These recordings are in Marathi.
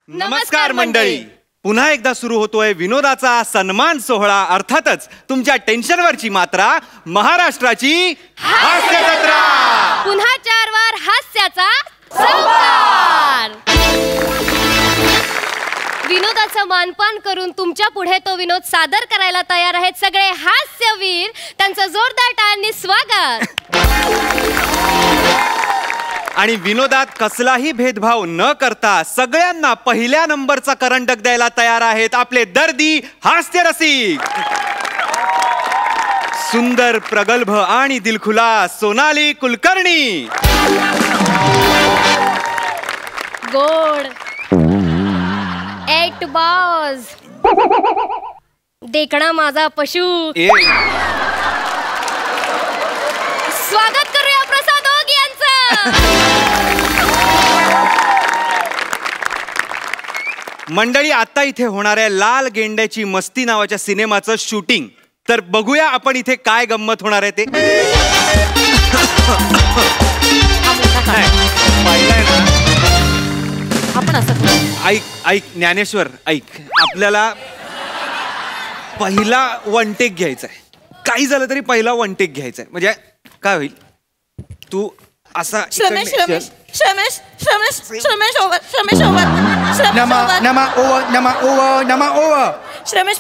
नमस्कार मंडळी, पुन्हा एकदा सुरू होतोय विनोदाचा सन्मान सोहळा. अर्थातच तुमच्या टेन्शनवरची मात्रा महाराष्ट्राची हास्य जत्रा. पुन्हा 4 वार हास्याचा संभार. विनोदाचं मानपान करून तुमच्या पुढे तो विनोद सादर करायला तयार आहेत सगळे हास्यवीर. त्यांचं जोरदार टाळ्यांनी स्वागत. आणि विनोदात कसलाही भेदभाव न करता सगळ्यांना पहिल्या नंबरचा करंडक द्यायला तयार आहेत आपले दर्दी हास्य रसिक. सुंदर, प्रगल्भ आणि दिलखुलास सोनाली कुलकर्णी. गोड, 8 बाज, देखणा माझा पशु. स्वागत करूया प्रसाद ओक यांचं. मंडळी, आता इथे होणाऱ्या लाल गेंड्याची मस्ती नावाच्या सिनेमाचं शूटिंग. तर बघूया आपण इथे काय गंमत होणार आहे ते. आपण असं ऐक ज्ञानेश्वर, ऐक. आपल्याला पहिला वन टेक घ्यायचा आहे. काही झालं तरी पहिला वन टेक घ्यायचा आहे. म्हणजे काय होईल, तू असा श्रमेश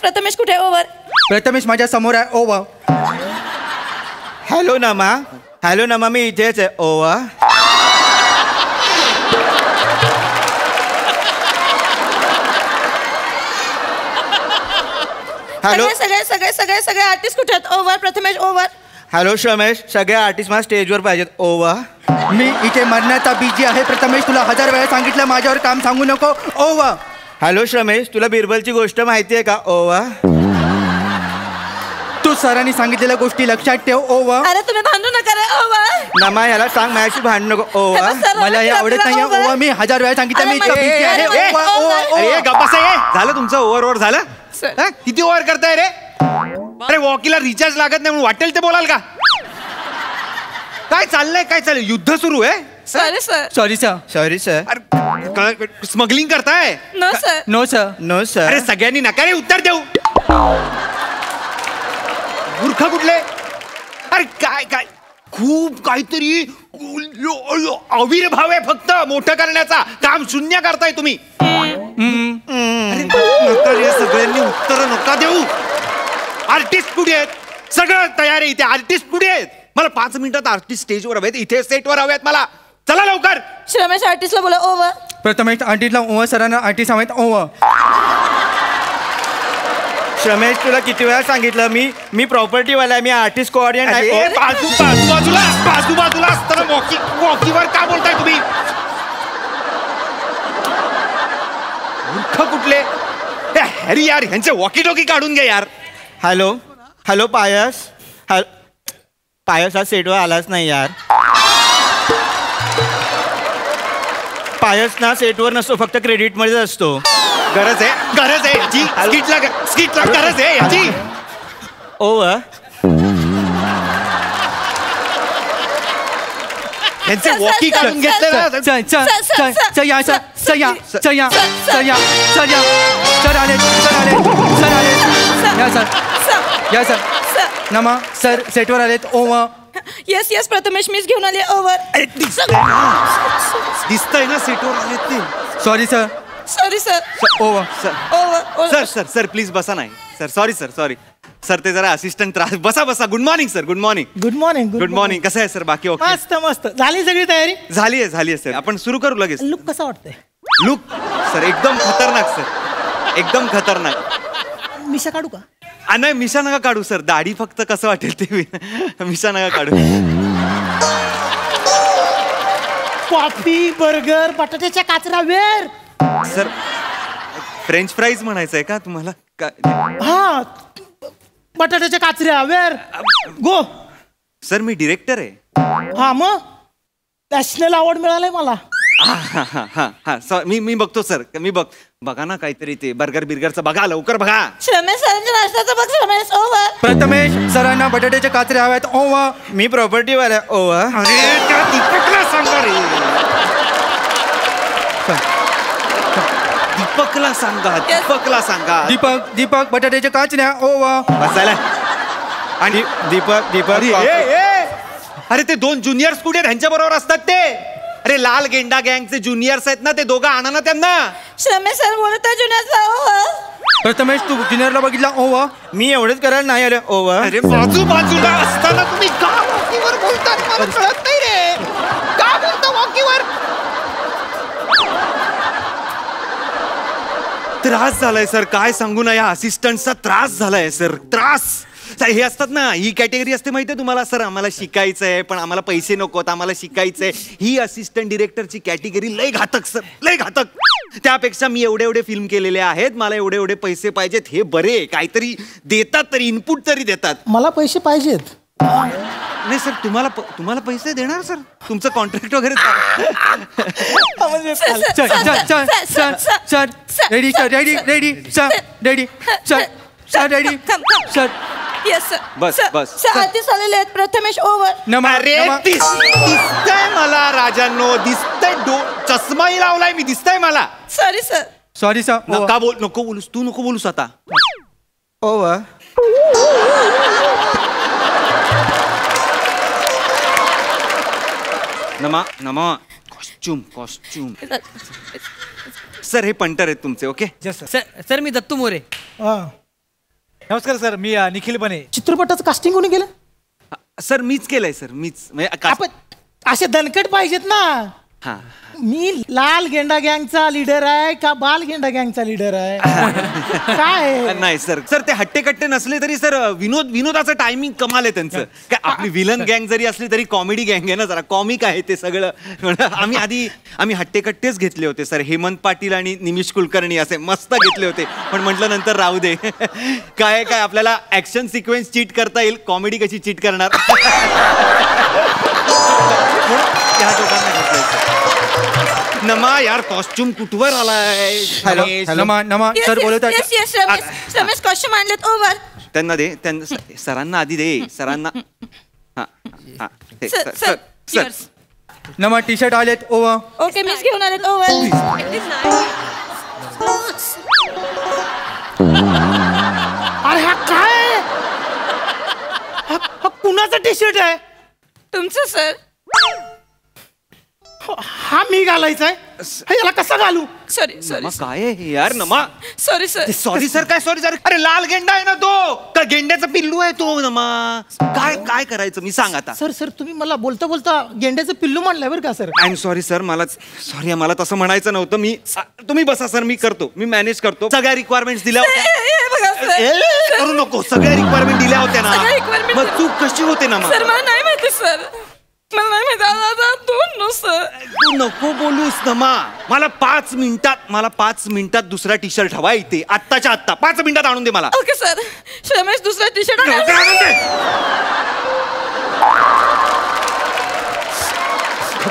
प्रथमेश कुठे? ओव्हर. प्रथमेश माझ्या समोर आहे. ओव्हर. हॅलो नमा, मी इथेच आहे. ओव्हर. हॅलो. सगळे आर्टिस्ट कुठे आहेत? ओव्हर. प्रथमेश. ओव्हर. हॅलो श्रमेश, सगळे आर्टिस्ट मला स्टेजवर पाहिजेत. ओव्हर. मी इथे मरण्याचा बीजी आहे. प्रथमेश, तुला 1000 वेळा सांगितलं माझ्यावर काम सांगू नको. ओव्हर. हॅलो श्रमेश, तुला बिरबलची गोष्ट माहिती आहे का? ओव्हर. तू सरांनी सांगितलेल्या गोष्टी लक्षात ठेव. ओव्हर. अरे तुम्ही भांडू नका रे. ओव्हर. नमा, ह्याला सांग माझ्याशी भांडू नको. ओव्हर. मला हे आवडत नाही. ओव्हर. मी 1000 वेळा सांगितलं मी इतका बीजी आहे. अरे गप्पा आहे. झालं तुमचं ओव्हर झालं. किती ओव्हर करताय रे? अरे वॉकीला रिचार्ज लागत नाही म्हणून वाटेल ते बोलाल का? काय चाललंय? युद्ध सुरू आहे. Sorry sir. अरे स्मगलिंग करताय? No sir. अरे सगळ्यांनी नकारे उत्तर देऊ. मूर्ख कुठले? अरे काय खूप काहीतरी अविर्भाव आहे फक्त मोठं करण्याचा. काम शून्य करताय तुम्ही. अरे सगळ्यांनी उत्तर नका देऊ. आर्टिस्ट कुठे आहेत? सगळं तयार आहे इथे. आर्टिस्ट कुठे आहेत? मला 5 मिनिटात आर्टिस्ट स्टेजवर हवेत, इथे सेटवर हवेत मला. चला लवकर. श्रमेश आर्टिस्टला बोला. ओव्हर. प्रथमेश आर्टिस्टला ओव्हर. सरांना आर्टिस्ट हवेत. ओव्हर. श्रमेश, तुला किती वेळा सांगितलं मी प्रॉपर्टीवाला आहे. मी आर्टिस्ट कोऑर्डिनेटर. बाजूला असताना वॉकीवर का बोलताय तुम्ही? मूर्ख कुठले? हॅरी यार, ह्यांचे वॉकी टॉकी काढून घे यार. हॅलो पायस. पायस आज सेटवर आलाच नाही यार. पायस ना सेटवर नसतो, फक्त क्रेडिट मध्येच असतो. गरज आहे याची. स्किटला गरज आहे याची. ओव्हर. यांचे वॉकी काढून घेतले ना. नमा सर सेटवर आलेत. ओव्हर. येस प्रथमेश, मीच घेऊन आले. ओव्हर. दिसतंय ना सेटवर आलेत ते. Sorry sir. Over. Sir please बसा. नाही सर, सॉरी सर, ते जरा असिस्टंट त्रास. बसा. Good morning sir. Good morning. कसं आहे सर? बाकी ओके? मस्त. झाली सगळी तयारी? झाली आहे सर. आपण सुरू करू लगेच. लुक कसा वाटतंय? लुक सर एकदम खतरनाक सर. एकदम खतरनाक. मिशा काढू का? नाही, मिशा नका काढू सर. दाढी फक्त कसं वाटेल ते. मिशा नका काढू. कॉफी, बर्गर, बटाट्याच्या काचरा वेर. सर फ्रेंच फ्राईज म्हणायचंय का तुम्हाला? हा, बटाट्याच्या काचऱ्या वेर. गो. सर मी डिरेक्टर आहे. हा, मग नॅशनल अवॉर्ड मिळालाय मला. मी बघतो सर. बघा ना काहीतरी ते बर्गरचं बघा. लवकर बघा. श्रमेश सरांच्या नाश्त्याचं बघ. श्रमेश. ओव्हर. प्रथमेश सरांना बटाट्याच्या काचऱ्या हव्यात. ओव्हर. मी प्रॉपर्टीवाला. ओव्हर. अरे त्या दीपकला सांगा रे. दीपकला सांगा दीपकला सांगा. दीपक दीपक बटाट्याच्या काचऱ्या ओवा. बसायला आणि दीपक दीपक अरे ते 2 ज्युनियर्स कुठे त्यांच्या बरोबर असतात ते. अरे लाल गेंडा गँगचे ज्युनियर्स आहेत ना ते दोघं आणा ना त्यांना. श्रमेश सर बोलत आहे जुन्याचा. प्रथमेश तू ज्युनियरला बघितला ओवा. मी एवढंच करायला नाही आलं ओव्हर. अरे बाजूला असताना तुम्ही का वॉकीवर बोलता मला कळत नाही रे. का बोलता वॉकीवर. त्रास झालाय सर काय सांगू ना या असिस्टंटचा त्रास झालाय सर त्रास. हे असतात ना ही कॅटेगरी असते माहितीये तुम्हाला सर आम्हाला शिकायचंय पण आम्हाला पैसे नकोत आम्हाला शिकायचंय. ही असिस्टंट डिरेक्टरची कॅटेगरी लय घातक सर लय घातक. त्यापेक्षा मी एवढे फिल्म केलेले आहेत मला एवढे पैसे पाहिजेत हे बरे काहीतरी देतात तरी इनपुट तरी देतात. मला पैसे पाहिजेत. नाही सर तुम्हाला पैसे देणार सर तुमचं कॉन्ट्रॅक्ट वगैरे चल चल चल चल चल ready sir ready ready sir ready sir sir ready sir. Yes sir. बस, बस. सर आधीच आलेले आहेत प्रथमेश ओव्हर. अरे दिसतंय मला राजांनो दिसतंय चष्माही लावलाय मी दिसतंय मला. Sorry sir. Sorry sir. नको बोलूस तू नको बोलूस आता. ओव्हर. नमा कॉस्ट्युम सर हे पंटर आहेत तुमचे ओके. सर मी दत्तू मोरे. नमस्कार सर मी निखिल बने. चित्रपटाचं कास्टिंग कोणी केलं. सर मीच केलंय सर मीच आपण असे दणकट पाहिजेत ना. हा मी लाल गेंडा गँगचा लीडर आहे का बाल गेंडा गँगचा लीडर आहे. काय नाही सर ते हट्टेकट्टे नसले तरी सर विनोदाचं टायमिंग कमाल आहे त्यांचं. काय आपली विलन गँग जरी असली तरी कॉमेडी गँग आहे ना जरा कॉमिक आहे ते सगळं. आम्ही हट्टेकट्टेच घेतले होते सर हेमंत पाटील आणि निमिष कुलकर्णी असे मस्त घेतले होते पण म्हटलं नंतर राहू दे. काय आपल्याला ऍक्शन सिक्वेन्स चीट करता येईल कॉमेडी कशी चीट करणार. त्या दोघांना घेतलंय नमा यार कॉस्ट्युम कुठवर आलाय. हॅलो नमा सर बोलत येस येस रमेश कॉस्ट्युम आणलेत ओव्हर. त्यांना दे त्यांना सरांना आधी दे सरांना. सर नमा टी शर्ट आलेत ओवा. ओके मीच घेऊन आलेत ओव्हर. अरे हा काय हा कुणाचा टी शर्ट आहे. तुमचं सर. हा मी घालायचा आहे. याला कसा घालू. सॉरी काय आहे यार नमा. Sorry sir. सॉरी सर काय सॉरी सर. अरे लाल गेंडा आहे ना तो का गेंड्याचा पिल्लू आहे तो नमा. काय करायचं मी सांग आता. सर तुम्ही मला बोलता बोलता गेंड्याचं पिल्लू म्हणलंय बरं का sir. I am sorry sir मला तसं म्हणायचं नव्हतं मी. तुम्ही बसा सर मी करतो मी मॅनेज करतो. सगळ्या रिक्वायरमेंट दिल्या होत्या. करू नको सगळ्या रिक्वायरमेंट दिल्या होत्या ना मग चूक कशी होते ना. सर मला नाही माहिती सर. मला नाही माहिती. तू नको बोलूस नमा. मला 5 मिनिटात दुसरा टी शर्ट हवा इथे आत्ताच्या आत्ता 5 मिनिटात आणून दे मला. Okay sir. श्रमेश दुसरा टी शर्ट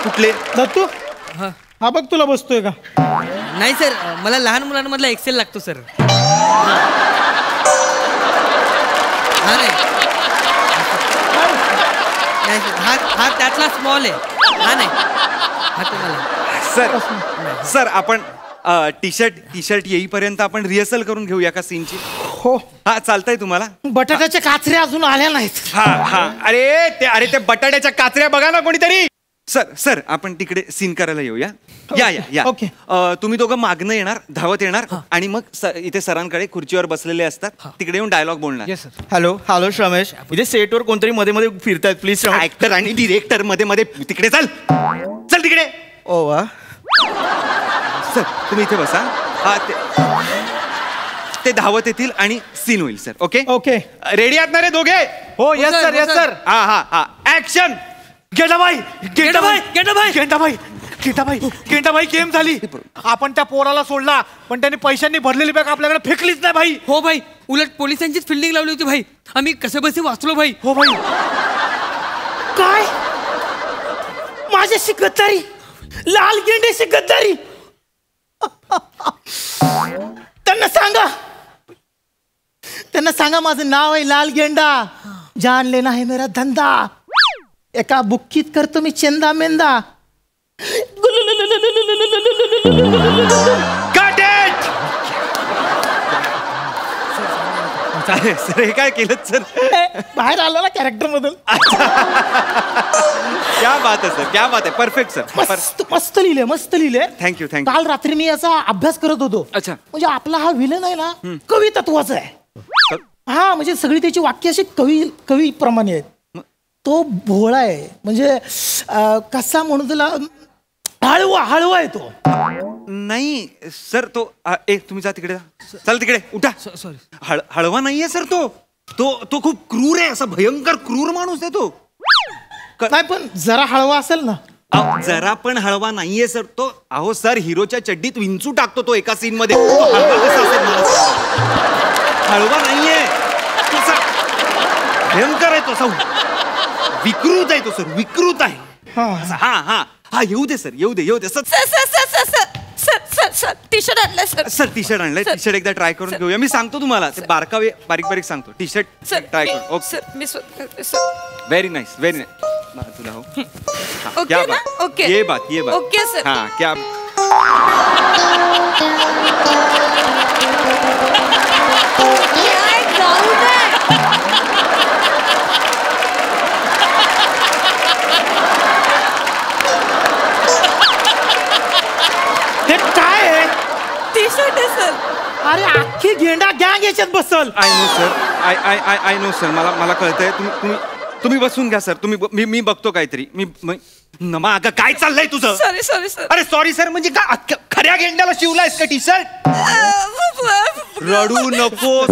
कुठले दत्तू हा बघ तुला बसतोय का. नाही सर मला लहान मुलांमधला एक्सेल लागतो सर. हा नाही हा त्यातला स्मॉल आहे. हा नाही हा तुम्हाला. सर आपण टी शर्ट येईपर्यंत आपण रिहर्सल करून घेऊया का सीनची. हो हा चालतंय तुम्हाला. बटाट्याच्या काचऱ्या अजून आल्या नाहीत. हा अरे ते बटाट्याच्या काचऱ्या बघा ना कोणीतरी. सर आपण तिकडे सीन करायला येऊया. या ओके. तुम्ही दोघं मागणं येणार धावत येणार आणि मग इथे सरांकडे खुर्चीवर बसलेले असतात तिकडे येऊन डायलॉग बोलणार. हॅलो श्रमेश इथे सेटवर कोणतरी मध्ये मध्ये फिरतायत प्लीज. ऍक्टर आणि डिरेक्टर मध्ये तिकडे चल तिकडे. ओव्हर. सर तुम्ही इथे बसा. हा ते धावत येतील आणि सीन होईल सर. ओके ओके रेडी आहात ना रे दोघे. हो येस सर येस सर. हा ऍक्शन. गेंडाबाई गेम झाली. आपण त्या पोराला सोडला पण त्याने पैशांनी भरलेली बॅग आपल्याकडे फेकलीच नाही भाई. हो भाई उलट पोलिसांचीच फिल्डिंग लावली होती भाई. आम्ही कसे बसे वाचलो भाई. हो भाई. काय माझ्याशी गद्दारी. लाल गेंड्याशी गद्दारी. त्यांना सांगा माझं नाव आहे लाल गेंडा. जान लेना है मेरा धंदा. एका बुक्कीत करतो मी चेंदा मेंदा. Cut it! काय सर हे काय केलं सर? बाहेर आला ना कॅरेक्टर मधून. क्या बात आहे सर, क्या बात आहे, परफेक्ट सर. मस्त लिहिले. थँक्यू. काल रात्री मी याचा अभ्यास करत होतो. अच्छा. म्हणजे आपला हा विलन आहे ना कवी तत्वाचा आहे. हा म्हणजे सगळी त्याची वाक्य अशी कवी प्रमाणे आहेत. तो भोळा आहे म्हणजे कसा म्हणून त्याला हळवा आहे तो. नाही सर तो तुम्ही जा तिकडे, चल तिकडे उठा. सॉरी. हळवा नाहीये सर तो खूप क्रूर आहे, असा भयंकर क्रूर माणूस आहे तो. नाही पण जरा हळवा असेल ना. जरा पण हळवा नाहीये सर तो. अहो सर हिरोच्या चड्डीत विंचू टाकतो तो एका सीन मध्ये. तो हळवा कसा असेल मला? हळवा नाहीये तो, भयंकर आहे तो, विकृत आहे तो सर, विकृत आहे. हा येऊ दे सर, येऊ दे सर. टी शर्ट आणलंय सर. सर टी शर्ट आणलंय, टी शर्ट एकदा ट्राय करून घेऊया. मी सांगतो तुम्हाला ते बारीक सांगतो. टी शर्ट ट्राय करून. ओके सर मी व्हेरी नाईस तुला हो. ओके ना? ओके. ये बात ओके सर. हाँ क्या हे काय आहे? टी शर्ट आहे सर. अरे अख्खी गेंडा गँग याच्यात बसल. आय नो सर मला कळतंय. तुम्ही बसून घ्या सर. मी बघतो काहीतरी. अगं काय चाललंय तुझं? Sorry sir. अरे सॉरी सर म्हणजे का खऱ्या गेंड्याला शिवलायस का टी शर्ट? रडू नकोस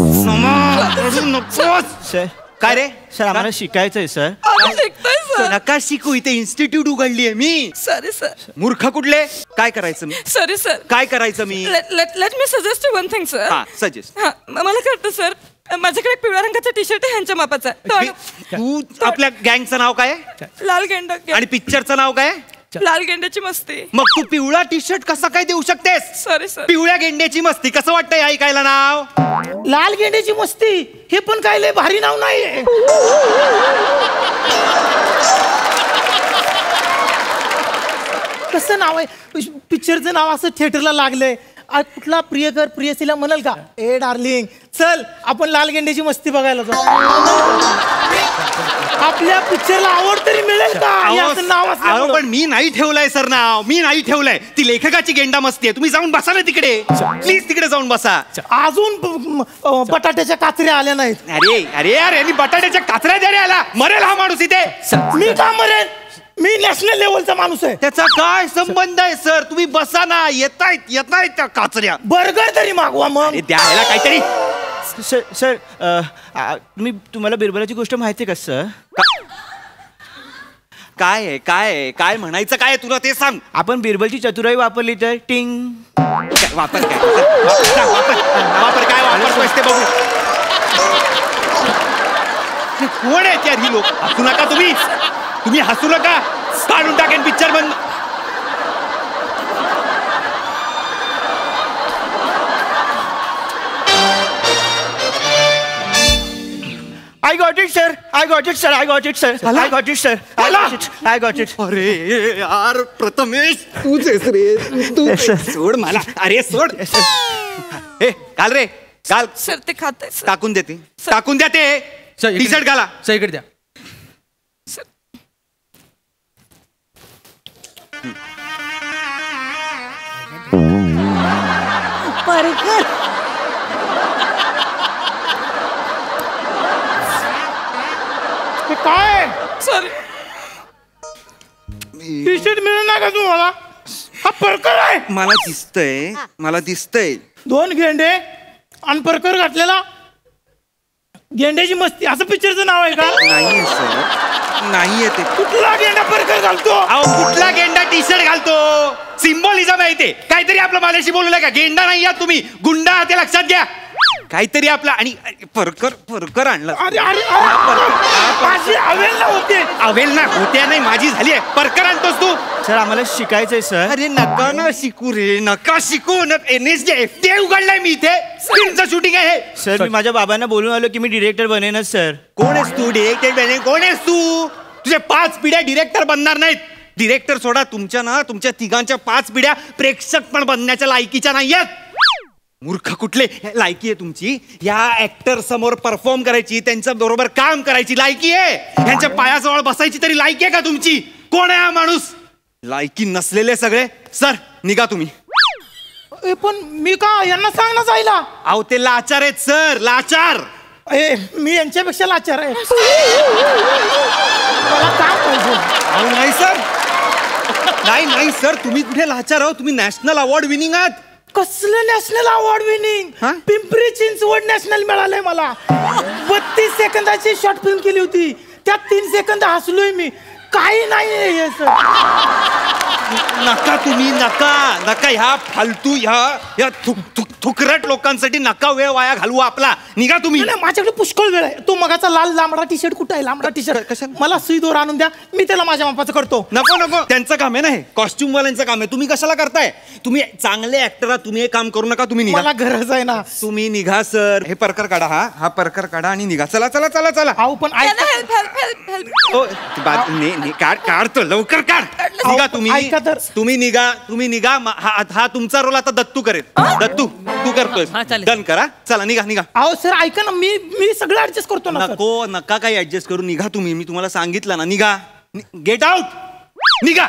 सर. काय रे? सर आम्हाला शिकायचंय सर. शिकतोय सर. नका शिकू, इथे इन्स्टिट्यूट उघडली आहे मी. Sorry sir. मूर्ख कुठले? काय करायचं मी? Sorry sir. काय करायचं मी? Let me suggest one thing sir. हा सजेस्ट. मला कळतं सर. माझ्याकडे पिवळ्या रंगाचा टी शर्ट आहे ह्यांच्या मापाचा. तू आपल्या गँगचं नाव काय आहे? लाल गेंडा. आणि पिक्चरचं नाव काय आहे? लाल गेंड्याची मस्ती. मग तू पिवळा टी शर्ट कसा काय देऊ शकतेस? Sorry sir. पिवळ्या गेंड्याची मस्ती कसं वाटतंय ऐकायला नाव? लाल गेंड्याची मस्ती हे पण काय लय भारी नाव नाहीये. कसं नाव आहे? पिक्चरचं नाव असं थिएटरला लागलंय. कुठला प्रियकर प्रियसीला म्हणाल का ए डार्लिंग चल आपण लाल गेंड्याची मस्ती बघायला जाऊ? आपल्या पिक्चरला आवड तरी मिळेल का? याचं नाव असलं पण मी नाही ठेवलंय सर नाव. मी नाही ठेवलंय. ती लेखकाची गेंडा मस्ती आहे. तुम्ही जाऊन बसा ना तिकडे. प्लीज तिकडे जाऊन बसा. अजून बटाट्याच्या काचऱ्या आल्या नाहीत. अरे यांनी बटाट्याच्या काचऱ्या द्यायला आला. मरेल हा माणूस इथे. मी का मरेल? मी नॅशनल लेवलचा माणूस आहे. त्याचा काय संबंध आहे सर? तुम्ही बसा ना. येतायत त्या काचऱ्या. बर्गर तरी मागवा मग. द्यायला काहीतरी. सर तुम्हाला बिरबलाची गोष्ट माहिती का सर? काय म्हणायचं काय तुला ते सांग. आपण बिरबलची चतुराई वापरली तर टिंग. वापर काय वापरतोयस ते बघू. कोण आहेत यार ही लोक? हसू नका तुम्ही हसू नका. काढून टाकेन पिक्चर बंद. I got it, sir. अरे यार प्रथमेश तूच आहेस रे. तू सोड मला. अरे सोड. हे घाल रे घाल. सर ते खात टाकून द्या ते. टी शर्ट घाला. सर इकडे द्या. काय सॉरी. टी शर्ट मिळेल ना का तुम्हाला? हा परकर आहे. मला दिसतंय. 2 गेंडे आणि परकर घातलेला गेंड्याची मस्ती असं पिक्चरचं नाव आहे का? नाहीये सर. नाहीये ते. कुठला गेंडा परकर घालतो? कुठला गेंडा टी शर्ट घालतो? सिम्बॉलिझम आहे ते. काहीतरी आपलं माझ्याशी बोलू का? गेंडा नाही आहात तुम्ही, गुंडा ते लक्षात घ्या. काहीतरी आपला. आणि परकर आणला. अरे माझी अवेल ना माझी झाली आहे. परकर आणतोस तू? सर आम्हाला शिकायचंय सर. अरे नका शिकू रे. नका शिकू. NSJ FTA उघडलाय मी इथे. फिल्मचं शूटिंग आहे. सर मी माझ्या बाबांना बोलून आलो की मी डिरेक्टर बनेनच सर. कोण आहेस तू? डिरेक्टर बने? कोण आहेस तू? तुझे 5 पिढ्या डिरेक्टर बनणार नाहीत. डिरेक्टर सोडा तुमच्या तिघांच्या 5 पिढ्या प्रेक्षक पण बनण्याच्या लायकीच्या नाहीयेत. मूर्ख कुठले, लायकी आहे तुमची या ऍक्टर समोर परफॉर्म करायची, त्यांच्या बरोबर काम करायची लायकी आहे, यांच्या पायाजवळ बसायची तरी लायकी आहे का तुमची? कोण आहे हा माणूस? लायकी नसलेले सगळे. सर निघा तुम्ही. पण मी का यांना सांग ना जायला. अहो ते लाचार आहेत सर, लाचार. मी यांच्यापेक्षा लाचार आहे. मला काम पाहिजे. अहो नाही सर, नाही सर, तुम्ही कुठे लाचार आहो? तुम्ही नॅशनल अवॉर्ड विनिंग आहात. कसलं नॅशनल अवॉर्ड विनिंग? हा? पिंपरी चिंचवड नॅशनल मिळालंय मला. 32 सेकंदाची शॉर्ट फिल्म केली होती, त्यात 3 सेकंद हसलोय मी. काही नाही नका तुम्ही, नका ह्या फालतू ह्या थुकरट लोकांसाठी नका वेळ वाया घालवू आपला. निघा तुम्ही. माझ्याकडे पुष्कळ वेळ आहे. तो मगाचा लाल लांबडा टी शर्ट कुठे आहे? लांबडा टी शर्ट कशाला? मला सुई दोर आणून द्या, मी त्याला माझ्या मापाचं करतो. नको त्यांचं काम आहे ना हे, कॉस्ट्युम वाल्यांचं काम आहे. तुम्ही कशाला करताय? तुम्ही चांगले ऍक्टर आहात, तुम्ही हे काम करू नका. तुम्ही निघा. मला गरज आहे ना. तुम्ही निघा सर. हे परकर काढा, हा परकर काढा आणि निघा. चला चला चला चला. अहो पण काढतो लवकर, काढ. निघा तुम्ही निघा. हा तुमचा रोल आता दत्तू करेल. दत्तू तू करतोय, डन करा. चला निघा. अहो सर ऐका ना, मी सगळं ऍडजस्ट करतो ना. नका काही ऍडजस्ट करू. निघा तुम्ही, मी तुम्हाला सांगितलं ना. निघा. Get out. निघा.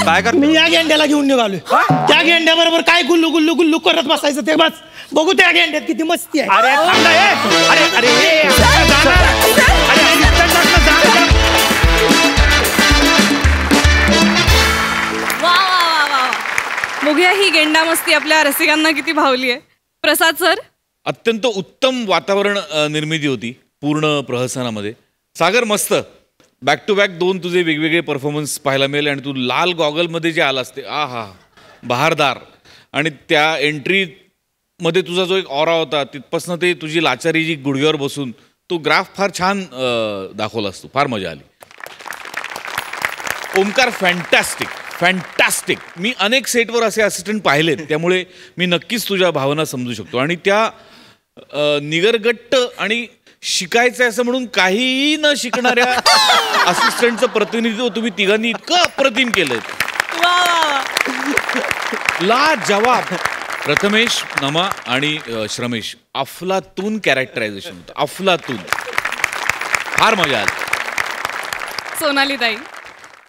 काय कर? मी या गेंड्याला घेऊन निघालोय. त्या गेंड्या बरोबर काय गुल्लू गुल्लू गुल्लू करत बसायचं ते बस. बघू त्या गेंड्यात किती मस्ती आहे. अरे बघूया ही गेंडा मस्ती आपल्या रसिकांना किती भावली आहे. प्रसाद सर. अत्यंत उत्तम वातावरण निर्मिती होती पूर्ण प्रहसनामध्ये. सागर मस्त. बॅक टू बॅक 2 तुझे वेगवेगळे परफॉर्मन्स पाहायला मिळेल. आणि तू लाल गॉगलमध्ये जे आलास ते बहारदार. आणि त्या एंट्रीमध्ये तुझा जो एक ऑरा होता, तिथपासनं ते तुझी लाचारी जी गुडघ्यावर बसून तो ग्राफ फार छान दाखवला असतो. फार मजा आली. ओमकार फॅन्टॅस्टिक. मी अनेक सेटवर असे असिस्टंट पाहिलेत, त्यामुळे मी नक्कीच तुझ्या भावना समजू शकतो. आणि त्या निगरगट्ट आणि शिकायचं असं म्हणून काहीही न शिकणाऱ्या असिस्टंटचं प्रतिनिधित्व तुम्ही तिघांनी इतकं अप्रतिम केलंय. लाजवाब. प्रथमेश, नमा आणि श्रमेश अफलातून कॅरेक्टरायझेशन होतं. अफलातून. फार मजा आली. सोनाली ताई.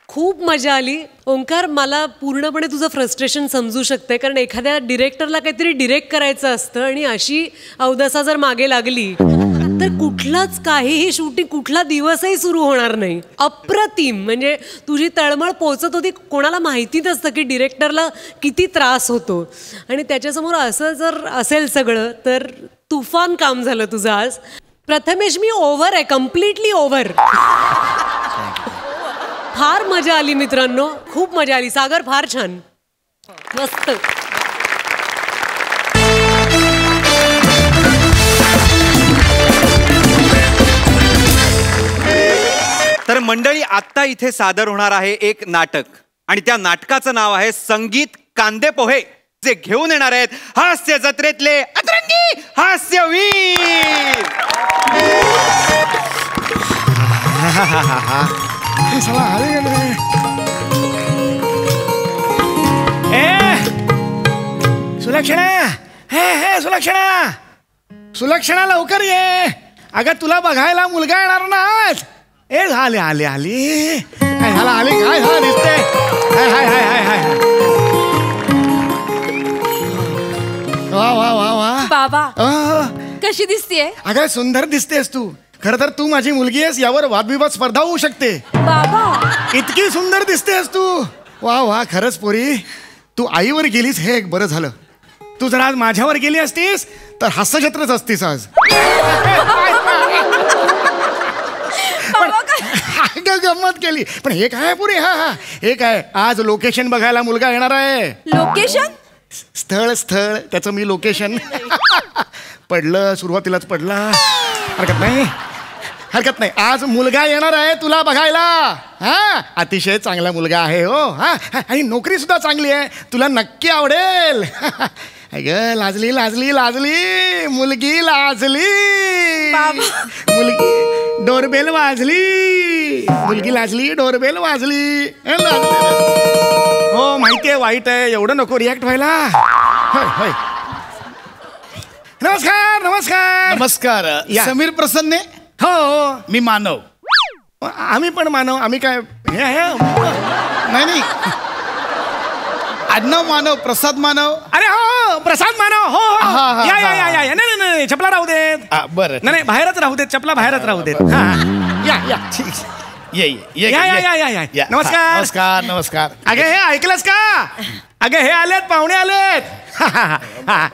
खूप मजा आली. ओंकार, मला पूर्णपणे तुझं फ्रस्ट्रेशन समजू शकते, कारण एखाद्या डिरेक्टरला काहीतरी डिरेक्ट करायचं असतं आणि अशी अवदसा जर मागे लागली तर कुठलाच काहीही शूटिंग कुठला दिवसही सुरू होणार नाही. अप्रतिम. म्हणजे तुझी तळमळ पोचत होती. कोणाला माहिती नसतं की डिरेक्टरला किती त्रास होतो. आणि त्याच्यासमोर असं जर असेल सगळं तर तुफान काम झालं तुझं आज. प्रथमेश, मी ओव्हर आहे, कम्प्लिटली ओव्हर. फार मजा आली मित्रांनो, खूप मजा आली. सागर फार छान, मस्त. तर मंडळी, आत्ता इथे सादर होणार आहे एक नाटक, आणि त्या नाटकाचं नाव आहे संगीत कांदे पोहे, जे घेऊन येणार आहेत हास्य जत्रेतले अतरंगी हास्यवीर. सुलक्षणा लवकर ये. अगं तुला बघायला मुलगा येणार ना आज. आली काय झालं दिसते. वा बाबा, कशी दिसतेय? अगं सुंदर दिसतेस तू. खर तर तू माझी मुलगी आहेस यावर वादविवाद स्पर्धा होऊ शकते. बाबा, इतकी सुंदर दिसतेस तू. वा खरंच पोरी, तू आईवर गेलीस हे एक बरं झालं. तू जर आज माझ्यावर गेली असतीस तर हास्यजत्रच असतीस आज. गंमत केली. पण हे काय पुरे, हे काय, आज लोकेशन बघायला मुलगा येणार आहे. लोकेशन? स्थळ त्याचं मी लोकेशन पडलं, सुरुवातीलाच पडला. हरकत नाही. आज मुलगा येणार आहे तुला बघायला. अतिशय चांगला मुलगा आहे हो. आणि नोकरी सुद्धा चांगली आहे, तुला नक्की आवडेल. अगं लाजली मुलगी लाजली. मुलगी डोरबेल वाजली. मुलगी लाजली, डोरबेल वाजली. माहितीये वाईट आहे, एवढं नको रिॲक्ट व्हायला. होय होय. नमस्कार नमस्कार नमस्कार. या. समीर प्रसन्ने. हो हो. मी मानव. आम्ही पण मानव. आम्ही काय हे आहे? नाही आडनाव मानव, प्रसाद मानव. अरे हो प्रसाद मानव. हो हा, हो. हा, या या हा. या या या. नाही नाही नाही, चपला राहू देत. बरं. नाही बाहेरच राहू देत, चपला बाहेरच राहू देत. हा या या ठीक. ये या या या या या. नमस्कार नमस्कार नमस्कार. अगे हे ऐकलंस का? अगे हे आलेत, पाहुणे आलेत.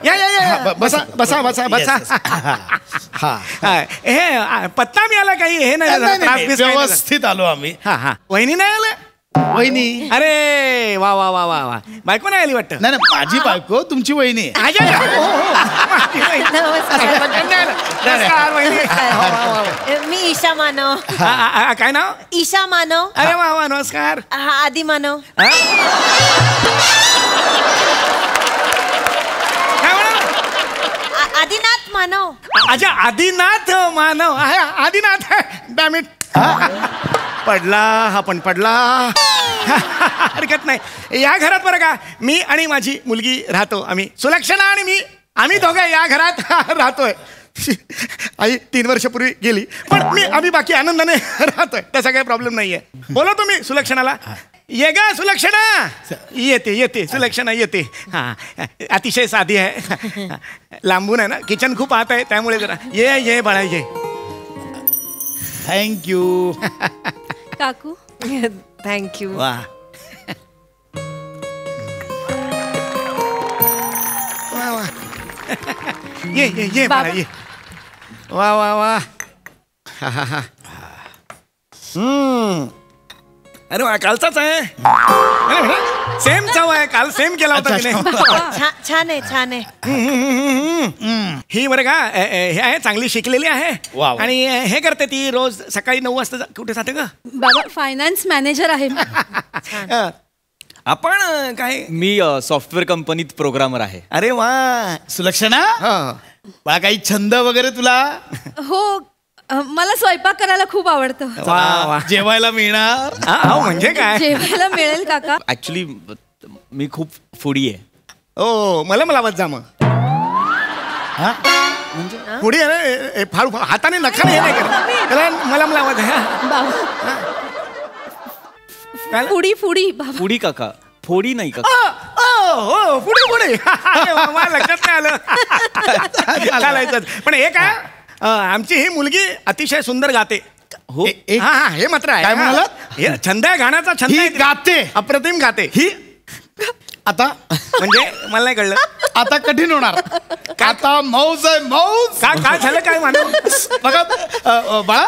या या या. बसा बसा बसा बसा. हे पत्ता मिळाला काही? हे नाही त्रास बीस काही नाही. व्यवस्थित आलो आम्ही. हा हा. वहिनी नाही आलं? वहिनी. अरे वा वा वा वा वा. बायको नाही आली वाटतं? नाही माझी बायको तुमची वहिनी. मी ईशा मानव. काय नाव? ईशा मानव. अरे वा वा नमस्कार. हा आदी मानव. आदिनाथ मानव. अच्छा आदिनाथ मानव. आदिनाथ डॅमिट. पडला हा पण पडला. हरकत नाही. या घरात बरं का मी आणि माझी मुलगी राहतो. आम्ही सुलक्षणा आणि मी आम्ही दोघं या घरात राहतोय. आई 3 वर्षापूर्वी गेली पण आम्ही बाकी आनंदाने राहतोय. तसा काही प्रॉब्लेम नाहीये. बोलवतो मी सुलक्षणाला. ये गा सुलक्षणा. येते येते सुलक्षणा येते. हा अतिशय साधी आहे. लांबून आहे ना, किचन खूप आत आहे त्यामुळे जरा ये ये बाळा ये. थँक्यू काकू. थँक्यू. वा वा ये ये ये बाळा ये. वा वा वा. अरे वा कालचाच आहे. सेम चव आहे. काल सेम केला होता तिने. छान आहे छान आहे. ही बरं का हे आहे चांगली शिकलेली आहे. वा. आणि हे करते ती रोज सकाळी 9 वाजता कुठे जाते का? बाबा फायनान्स मॅनेजर आहे. आपण काय? मी सॉफ्टवेअर कंपनीत प्रोग्रामर आहे. अरे वा. सुलक्षणा बा काही छंद वगैरे तुला? हो मला स्वयंपाक करायला खूप आवडतं. वा वा. जेवायला मिळणार? म्हणजे काय? जेवायला मिळेल काका? ऍक्च्युली मी खूप फूडी आहे. ओ मला लावत जा मग. पुढे फार हाताने नखाने हे नाही करत. त्याला मला लावत आहे. फुडी फुडी फुडी काका, फोडी नाही काका. हो पुढे पुढे. मला लक्षात नाही आलं. चालायचं पण हे काय आमची ही मुलगी अतिशय सुंदर गाते. हो हा हा हे मात्र आहे. काय म्हणालात? हे छंद आहे गाण्याचा. छंद आहे. गाते अप्रतिम गाते ही. आता म्हणजे मला नाही कळलं. आता कठीण होणार. आता मौज आहे मौज. काय झालं काय म्हणून बघा बाळा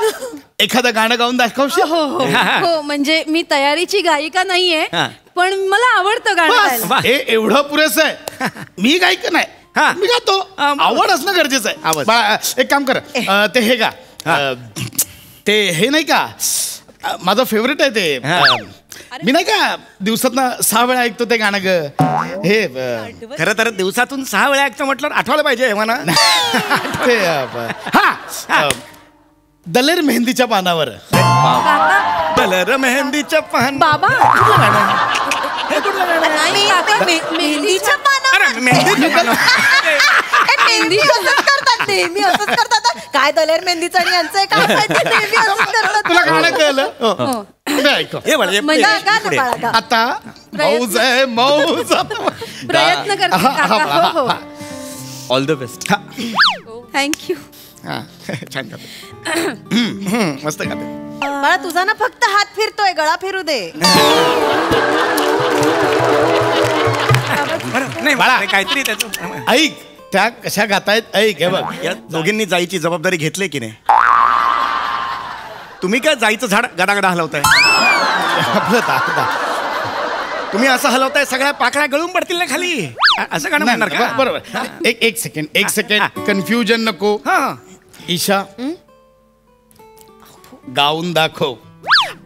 एखादं गाणं गाऊन दाखवशील? हो म्हणजे मी तयारीची गायिका नाहीये पण मला आवडतं गाणं गायला. हे एवढं पुरेसं आहे. मी गायक नाही मी गातो. आवड असणं गरजेचं आहे. बाळा एक काम कर ते हे गा ते हे नाही का माझं फेवरेट आहे ते. मी नाही का दिवसातनं 6 वेळा ऐकतो ते गाणं ग. हे खरं तर दिवसातून 6 वेळा ऐकतो म्हटलं आठवायला पाहिजे म्हणा. ते हा दलेर मेहंदीच्या पानावर. दलेर मेहंदीच्या पान. बाबा हे कुठलं गाणं? मेहंदीच्या पानावर. मेहंदीच्या पानावर. नेहमी असंच करतात. नेहमी असंच करतात. काय दलेर मेहंदीचं आणि यांचं आहे काय माहिती. नेहमी असंच करतात. तुला गाणं कळलं? ऐक हे बघ, हे म्हणजे का ना बाळा का? आता मौज आहे मौज. प्रयत्न करते काका. हो हो ऑल द बेस्ट. थँक्यू. छान गाते. मस्त गाते. बाळा तुझा ना फक्त हात फिरतोय, गळा फिरू दे. नाही बाळा काहीतरी त्याचं ऐक त्या कशा गातायत ऐक. हे बघ या दोघींनी जायची जबाबदारी घेतली की नाही? तुम्ही काय जायचं झाड गडागडा हलवताय? तुम्ही असं हलवताय सगळ्या पाकळ्या गळून पडतील ना खाली. असं गाणं म्हणणार का? बरोबर. एक सेकंड कन्फ्युजन नको. ईशा गाऊन दाखव.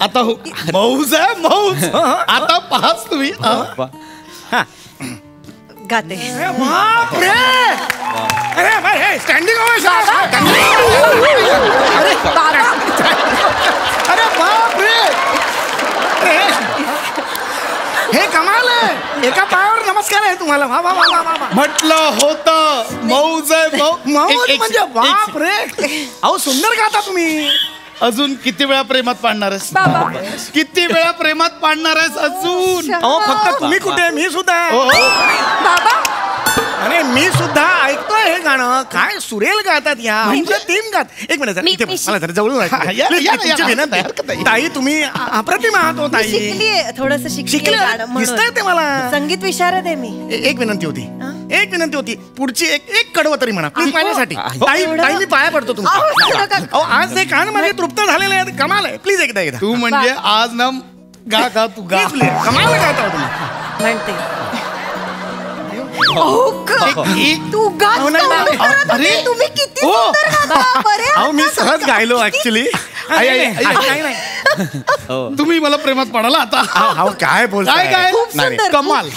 आता हो मौज आहे मौज. आता पाहाच तुम्ही. गाते. बापरे. अरे हे स्टँडिंग अरे बापरे. हे कमाल आहे. एका पायावर नमस्कार आहे तुम्हाला. वा वा वा वा वा. म्हटलं होतं मौज आहे मौज म्हणजे बाप रे. अहो सुंदर गाता तुम्ही. अजून किती वेळा प्रेमात पाडणार आहेस किती वेळा प्रेमात पाडणार आहेस अजून. अहो फक्त तुम्ही कुठे, मी सुद्धा. बाबा अरे मी सुद्धा ऐकतोय हे गाणं. काय सुरेल गातात या. म्हणजे टीम गात. एक मिनिट इथे मला जरा जवळून ऐका. ताई तुम्ही अप्रतिम आहात हो ताई. शिकलीये थोडस शिकले दिसतंय ते मला. संगीत विशारद आहे मी. एक विनंती होती पुढची एक कडवं तरी म्हणा प्लीज माझ्यासाठी. ताई मी पाया पडतो तुमचा. आज ते कान माझे तृप्त झालेले आहेत. कमाल आहे. प्लीज एकदा तू म्हणजे आज ना गा तू गा. कमाल गाता तुम्ही. म्हणते तू अरे तुम्ही किती अहो मी सहज गायलो ऍक्च्युली. तुम्ही मला प्रेमात पडाला आता. अहो काय बोलताय. कमाल.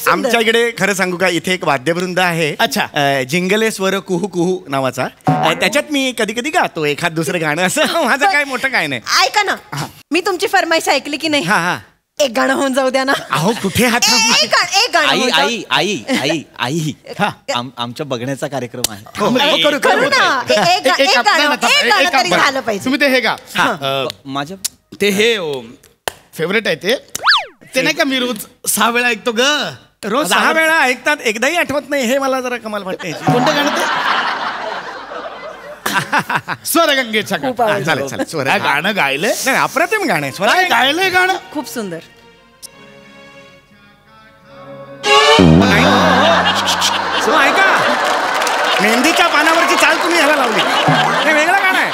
आमच्या इकडे खरं सांगू का इथे एक वाद्यवृंद आहे. अच्छा. जिंगले स्वर कुहू कुहू नावाचा. त्याच्यात मी कधी कधी गातो एखाद दुसरं गाणं. असं माझं काय मोठं काय नाही. ऐका ना मी तुमची फरमाईश ऐकली की नाही. हा एक गाणं होऊन जाऊ द्या ना. अहो कुठे हात. एक गाणं आई आमच्या बघण्याचा कार्यक्रम आहे. करू ना. एक गाणं तरी झालं पाहिजे. तुम्ही ते हे गा. माझ्या ते हे फेवरेट आहे ते नाही का मी रोज 6 वेळा ऐकतो ग. रोज 6 वेळा ऐकतात एकदाही आठवत नाही. हे मला जरा कमाल वाटते. कोणतं गाणं ते. स्वरगंगेच्या चालेल स्वर गाणं गायलंय. नाही अप्रतिम गाणं आहे. काय गायलंय गाणं. खूप सुंदर. ऐका मेहंदीच्या पानावरची चाल तुम्ही ह्याला लावली. हे वेगळं गाणं आहे.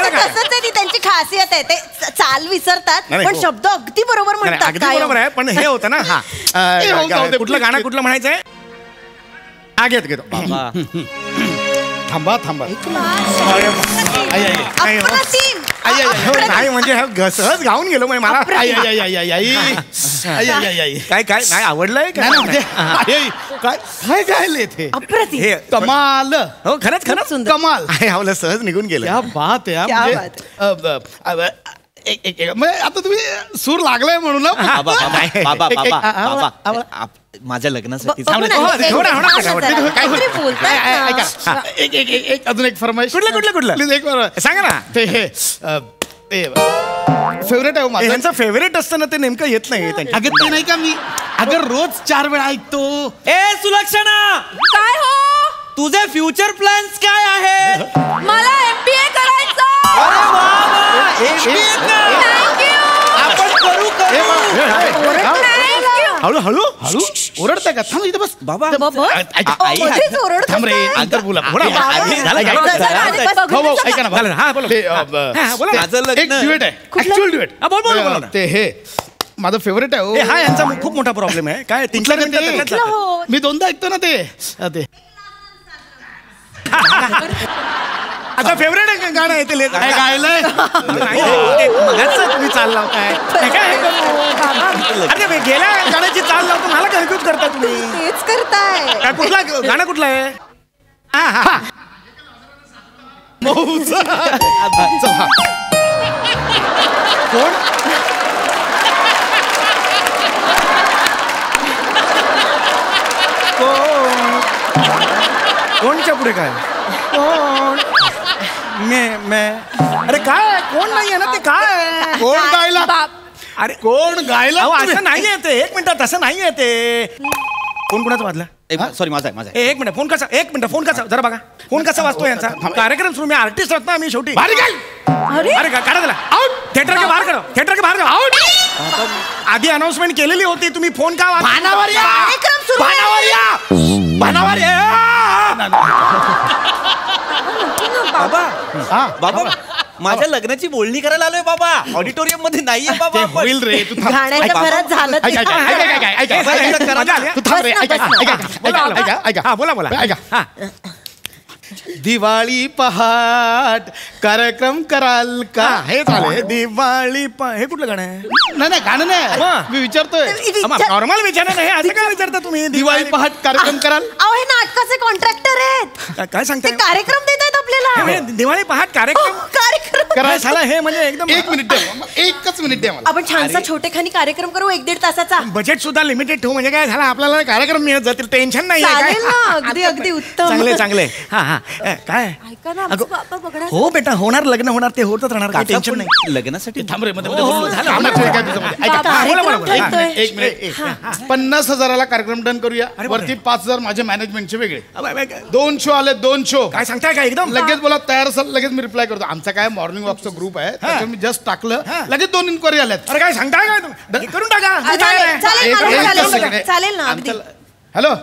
तसंच आहे. ती त्यांची खासियत आहे. ते चाल विसरतात पण शब्द अगदी बरोबर म्हणतात. अगदी बरोबर आहे पण हे होतं ना. कुठलं गाणं कुठलं म्हणायचंय. घेतो थांबा नाही म्हणजे सहज गाऊन गेलो म्हणजे मला काय नाही आवडलंय काय गायले ते. हे कमाल. हो खरंच सुंदर कमाल. आवलं सहज निघून गेलं. क्या बात आहे. आता तुम्ही सूर लागलाय म्हणून माझ्या लग्नासाठी अजून एक फरमाईश. कुठलं प्लीज एक सांगा ना. ते हे फेवरेट आहे माझं. त्यांचं फेवरेट असतं ना ते नेमकं येत नाही. अगं ते नाही का मी अगर रोज 4 वेळा ऐकतो. ए सुलक्षणा काय हो तुझे फ्युचर प्लॅन्स काय आहे. मला MBA करायचं. आपण करू हळू ओरडताय का. थांब इथे बस बाबा. थांब रे अंतर बोला. ऐका ना माझं ड्युएट आहे. Actual duet. ते हे माझं फेवरेट आहे. हा यांचा खूप मोठा प्रॉब्लेम आहे. काय मी 2दा ऐकतो ना ते. आता फेवरेट गाणं आहे ते गायलंय. तुम्ही चाल लावताय. अरे गेल्या गाण्याची चाल लावतो मला कन्फ्यूज करता तुम्ही. तेच करताय. कुठला गाणं कुठलं आहे. कोणच्या पुढे काय कोण अरे काय कोण नाहीये ना ते काय कोण गायला. अरे कोण गायला. असं नाही येते. एक मिनिट तसं नाही येते. फोन कुणाचा वाजला. सॉरी माझा एक मिनिट फोन कसा जरा बघा फोन कसा वाजतो यांचा. कार्यक्रम सुरू. मी आर्टिस्ट आहोत ना आम्ही शेवटी. अरे काढा त्याला आउट. थिएटर के बाहेर जाओ आउट. आधी अनाउन्समेंट केलेली होती. तुम्ही फोन का बाबा बाबा माझ्या लग्नाची बोलणी करायला आलोय बाबा. ऑडिटोरियम मध्ये नाहीये बाबा. होईल रे. तू गाण्याच्या भरात झालं. बोला. दिवाळी पहाट कार्यक्रम कराल का. हे झाले दिवाळी हे कुठलं गाणं आहे. नाही गाणं नाही मी विचारतोय. नॉर्मल विचारणं नाही. असं काय विचारता तुम्ही. दिवाळी पहाट कार्यक्रम कराल. अहो हे नाटकाचे कॉन्ट्रॅक्टर आहेत. काय सांगताय. कार्यक्रम देत आहेत आपल्याला. दिवाळी पहाट कार्यक्रम करायला झाला हे म्हणजे एकदम 1 मिनिट द्या. एकच मिनिट द्या मला. आपण छानसा छोटेखानी कार्यक्रम करू 1-1.5 तासाचा. बजेट सुद्धा लिमिटेड ठेवू म्हणजे काय झालं आपल्याला कार्यक्रम मिळत जातील टेन्शन नाही आहे चालेल ना, अगदी अगदी उत्तम. चांगले चांगले हा काय ऐका ना आमचं बाबा बघणार. हो बेटा होणार लग्न होणार ते होतच राहणार काही टेन्शन नाही. लग्नासाठी थांब रे मध्ये कार्यक्रम करतोय. 1 मिनिट 50,000ला कार्यक्रम डन करूया. वरती 5,000 माझे मॅनेजमेंटचे वेगळे. 2 शो आले 2 शो. काय सांगताय का एकदम लगेच बोला तयार असाल लगेच मी रिप्लाय करतो. आमचा काय मॉर्निंग वॉकचा ग्रुप आहे त्याच्यावर मी जस्ट टाकलं लगेच 2 इन्क्वायरी आल्यात. अरे काय सांगताय काय तुम्ही करून टाका. चालेल ना अगदी. हॅलो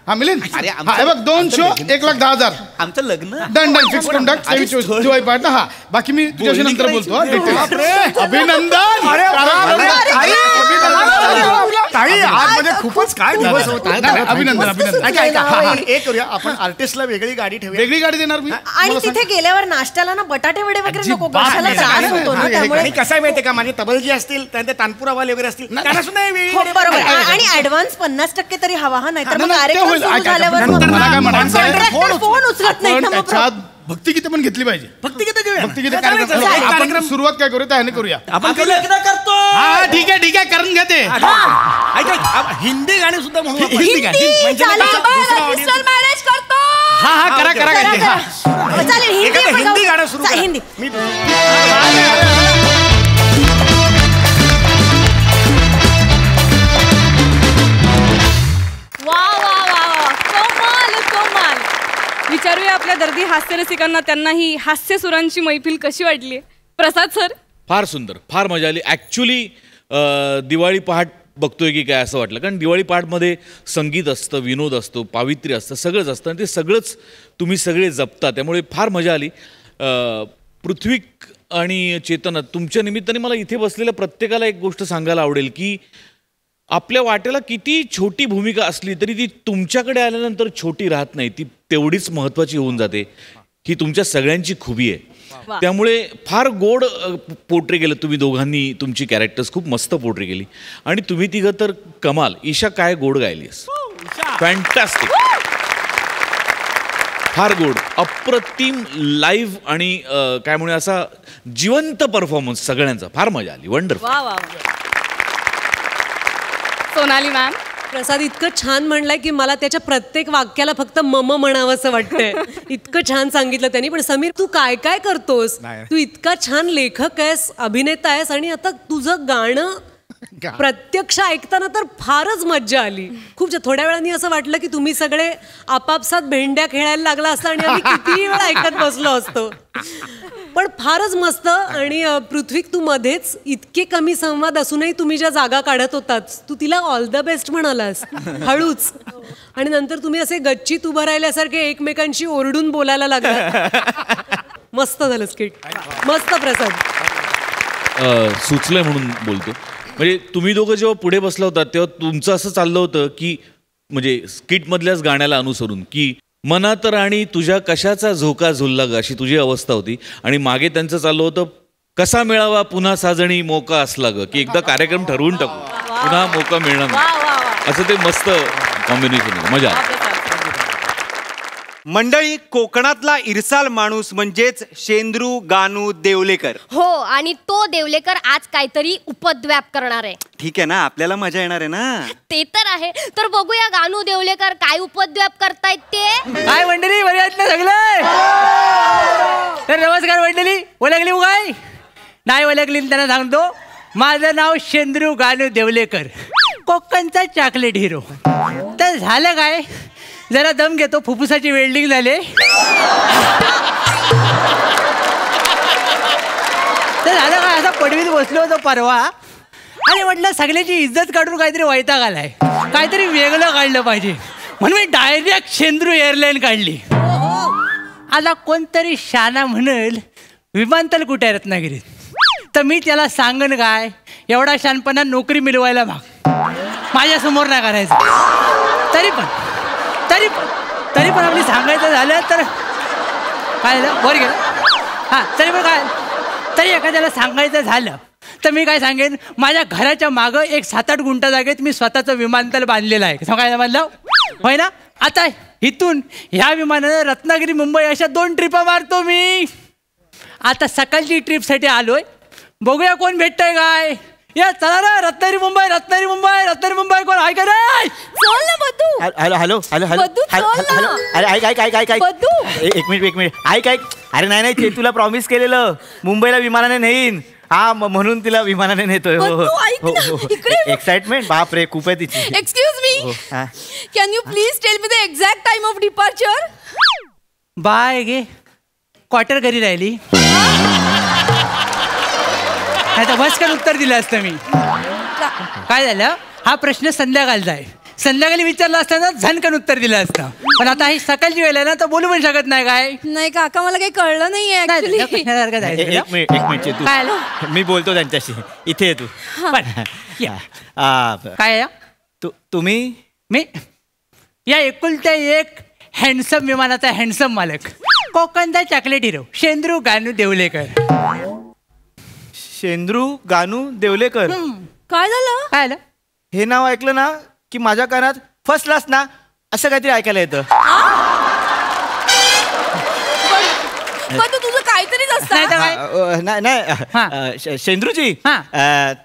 हा मिलिंद हे बघ 2 शो 1,10,000 आमचं लग्न डन फिक्स करून टाक. दिवाळी पाठ हा बाकी मी तुझ्याशी नंतर बोलतो. अभिनंदन. ताई आज म्हणजे खूपच काय दिवस होता. अभिनंदन अभिनंदन. एक करूया आपण आर्टिस्टला वेगळी गाडी ठेवूया. वेगळी गाडी देणार मी. आणि तिथे गेल्यावर नाश्त्याला ना बटाटे वडे वगैरे नको. घशाला त्रास होतो ना त्यामुळे. आणि कसं आहे माहितीये का माझे तबलजी असतील त्यानंतर तानपुरावाले वगैरे असतील त्यांना सुद्धा बरोबर. आणि ऍडव्हान्स 50% तरी हवा हा नाहीतर मग कार्यक्रम सुरू झाल्यावर फोन उचलत नाही ना मग. भक्तिगीतं पण घेतली पाहिजे. भक्तिगीतं आपण सुरुवात काय करूया त्याने करूया. आपण लग्न करतो. हा ठीक आहे करून घ्या ते. हिंदी गाणी सुद्धा म्हणू. हिंदी गाणी मॅरेज करतो. हा करा चालेल. हिंदी गाणं सुरू करा. हिंदी. वा वा वा कमाल कमाल. विचारूया आपल्या दर्दी हास्य रसिकांना त्यांना ही हास्य सुरांची मैफिल कशी वाटली. प्रसाद सर. फार सुंदर, फार मजा आली. ॲक्च्युली दिवाळी पहाट बघतोय की काय असं वाटलं, कारण दिवाळी पहाटमध्ये संगीत असतं, विनोद असतो, पावित्र्य असतं, सगळंच असतं आणि ते सगळंच तुम्ही सगळे जपता, त्यामुळे फार मजा आली. पृथ्वीक आणि चेतना, तुमच्या निमित्ताने मला इथे बसलेल्या प्रत्येकाला एक गोष्ट सांगायला आवडेल की आपल्या वाटेला किती छोटी भूमिका असली तरी ती तुमच्याकडे आल्यानंतर छोटी राहत नाही, ती तेवढीच महत्त्वाची होऊन जाते. ही तुमच्या सगळ्यांची खुबी आहे. त्यामुळे फार गोड पोर्ट्रे केलं तुम्ही दोघांनी, तुमची कॅरेक्टर्स खूप मस्त पोर्ट्रे केली आणि तुम्ही तिघं तर कमाल. ईशा काय गोड गायलीस, फॅन्टॅस्टिक, फार गोड, अप्रतिम लाईव्ह आणि काय म्हणूया असा जिवंत परफॉर्मन्स सगळ्यांचा, फार मजा आली. वंडरफुल. सोनाली मॅम. प्रसाद इतकं छान म्हणलाय की मला त्याच्या प्रत्येक वाक्याला फक्त मम म्हणावं असं वाटतंय. इतकं छान सांगितलं त्यांनी. पण समीर, तू काय काय करतोस? तू इतका छान लेखक आहेस, अभिनेता आहेस आणि आता तुझं गाणं प्रत्यक्ष ऐकताना तर फारच मज्जा आली. खूप थोड्या वेळाने असं वाटलं की तुम्ही सगळे आपापसात भेंड्या खेळायला लागला असता आणि आम्ही किती वेळा ऐकत बसलो असतो. पण फारच मस्त. आणि पृथ्वीक, तू मध्येच इतके कमी संवाद असूनही तुम्ही ज्या जागा काढत होतात, तू तिला ऑल द बेस्ट म्हणालास हळूच, आणि नंतर तुम्ही असे गच्चीत उभं राहिल्यासारखे एकमेकांशी ओरडून बोलायला लागला. मस्त झालं स्किट, मस्त. प्रसाद, सुचलंय म्हणून बोलतो. म्हणजे तुम्ही दोघं जेव्हा पुढे बसला होता तेव्हा तुमचं असं चाललं होतं की, म्हणजे स्किटमधल्याच गाण्याला अनुसरून, की मनात राणी तुझ्या कशाचा झोका झुलला ग, अशी तुझी अवस्था होती. आणि मागे त्यांचं चाललं होतं, कसा मिळावा पुन्हा साजणी मोका असला ग, की एकदा कार्यक्रम ठरवून टाकू, पुन्हा मोका मिळणार नाही, असं ते मस्त कॉम्बिनेशन. मजा. मंडळी, कोकणातला इरसाल माणूस म्हणजेच शेंद्रू गानू देवलेकर. हो, आणि तो देवलेकर आज काहीतरी उपद्व्याप करणार आहे. ठीक आहे ना, आपल्याला मजा येणार आहे ना. ते तर आहे. तर बघूया गानू देवलेकर काय उपद्व्याप करतायत ते. काय मंडळी, बरे आहेत ना सगळे? तर नमस्कार मंडळी. ओळखली काय? नाही ओळखली त्यांना सांगतो, माझं नाव शेंद्रू गानू देवलेकर, कोकणचा चॉकलेट हिरो. तर झालं काय, जरा दम घेतो, फुफ्फुसाची वेल्डिंग झाले. तर झालं काय, असा पडवीत बसलो होतो परवा आणि म्हटलं सगळ्याची इज्जत काढून काहीतरी वैताग आलाय, काहीतरी वेगळं काढलं पाहिजे, म्हणून मी डायरेक्ट शेंद्रू एअरलाईन काढली. आता कोणतरी शाना म्हणेल विमानतळ कुठे आहे रत्नागिरीत, तर मी त्याला सांगन काय, एवढा शानपणा नोकरी मिळवायला भाग माझ्यासमोर नाही करायचं. तरी पण आपली सांगायचं झालं तर काय झालं, वर गेलं. हां, तरी पण काय, तरी एखाद्याला सांगायचं झालं तर मी काय सांगेन, माझ्या घराच्या मागं एक 7-8 गुंठा जागेत मी स्वतःचं विमानतळ बांधलेलं आहे. सांगायला बांधलं होय ना. आता इथून ह्या विमानानं रत्नागिरी मुंबई अशा 2 ट्रिपा मारतो मी. आता सकाळची ट्रिपसाठी आलोय, बघूया कोण भेटतंय काय. या चला ना, रत्नागिरी मुंबई रत्नागिरी मुंबई रत्नागिरी मुंबई, कोण आहे का रे? चल ना बद्दू. हॅलो हॅलो हॅलो हॅलो बद्दू, चल ना. हॅलो अरे ऐक बद्दू. एक मिनिट ऐक. अरे नाही ते तुला प्रॉमिस केलेलं मुंबईला विमानाने नेईन. हा म्हणून तिला विमानाने नेतोय. एक्साइटमेंट बाप रे खूप आहे तिची. Excuse me, can you please tell me the exact time of departure? बाय गे क्वार्टर घरी राहिली, नाही तर बसकन उत्तर दिलं असतं मी. काय झालं, हा प्रश्न संध्याकाळचा आहे. संध्याकाळी विचारला असताना झनकन उत्तर दिलं असतं, पण आता ही सकाळची वेळ आहे ना, तर बोलू पण शकत नाही. काय नाही काका, मला काही कळलं नाहीये ऍक्च्युली. एक मिनिट तू, मी बोलतो त्यांच्याशी. इथे तू काय तुम्ही मी या एकुलत्या एक हँडसम विमानाचा हँडसम मालक, कोकणचा चॉकलेट हिरो शेंद्रू गानू देवलेकर. शेंद्रू गानू देवलेकर? काय झालं? काय झालं? हे नाव ऐकलं ना की माझ्या कानात फर्स्ट क्लास ना असं काहीतरी ऐकायला येतं. तुझं काहीतरीच असतं. नाही शेंद्रूजी,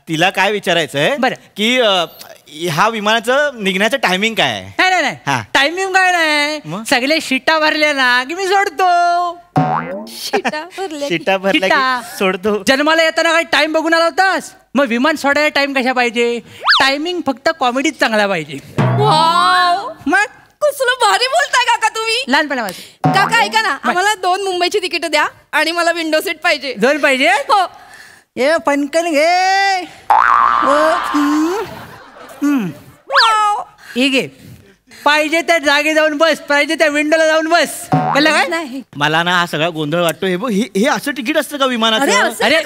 तिला काय विचारायचंय बरं की ह्या विमानाचं निघण्याचं टायमिंग काय आहे? नाही टायमिंग काय नाही, सगळे शिटा भरल्या ना की मी सोडतो. शिटा भरल्या सोडतो. जन्माला येताना काही टाइम बघून आला होतास, मग विमान सोडायला टाइम कशा पाहिजे? टायमिंग फक्त कॉमेडीच चांगला पाहिजे. मग कसलं भारी बोलताय काका तुम्ही. लहानपणापासून. काका ऐका ना, आम्हाला 2 मुंबईची तिकीट द्या आणि मला विंडो सीट पाहिजे. 2 पाहिजे? हो. ये पनकन घे. घे, पाहिजे त्या जागी जाऊन बस, पाहिजे त्या विंडोला जाऊन बस. कळलं काय? नाही मला ना हा सगळा गोंधळ वाटतो. हे असं तिकीट असतं का विमानाचं? अरे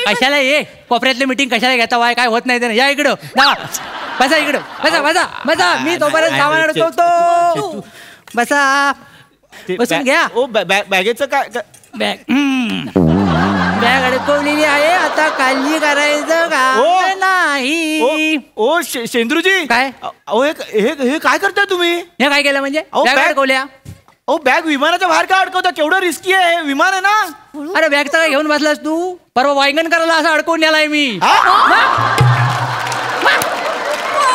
कशाला ये कोपऱ्यातली मीटिंग कशाला घेता वाय, काय होत नाही तर. या इकडं बसा, इकडं बसा. मी तोपर्यंत सामान अडकवतो. बसा, बसून घ्या. बॅगेचं काय? बॅग अडकवलेली आहे, आता काळजी करायचं का नाही. ओ शेंद्रूजी, काय हे काय करताय तुम्ही? हे काय केलं म्हणजे? बॅग अडकवल्या. बॅग विमानाच्या बाहेर का अडकवता? केवढं रिस्की आहे विमान आहे ना. अरे बॅगचा काय घेऊन बसलास तू? परवा वायंगण करायला असं अडकवून नेलाय मी.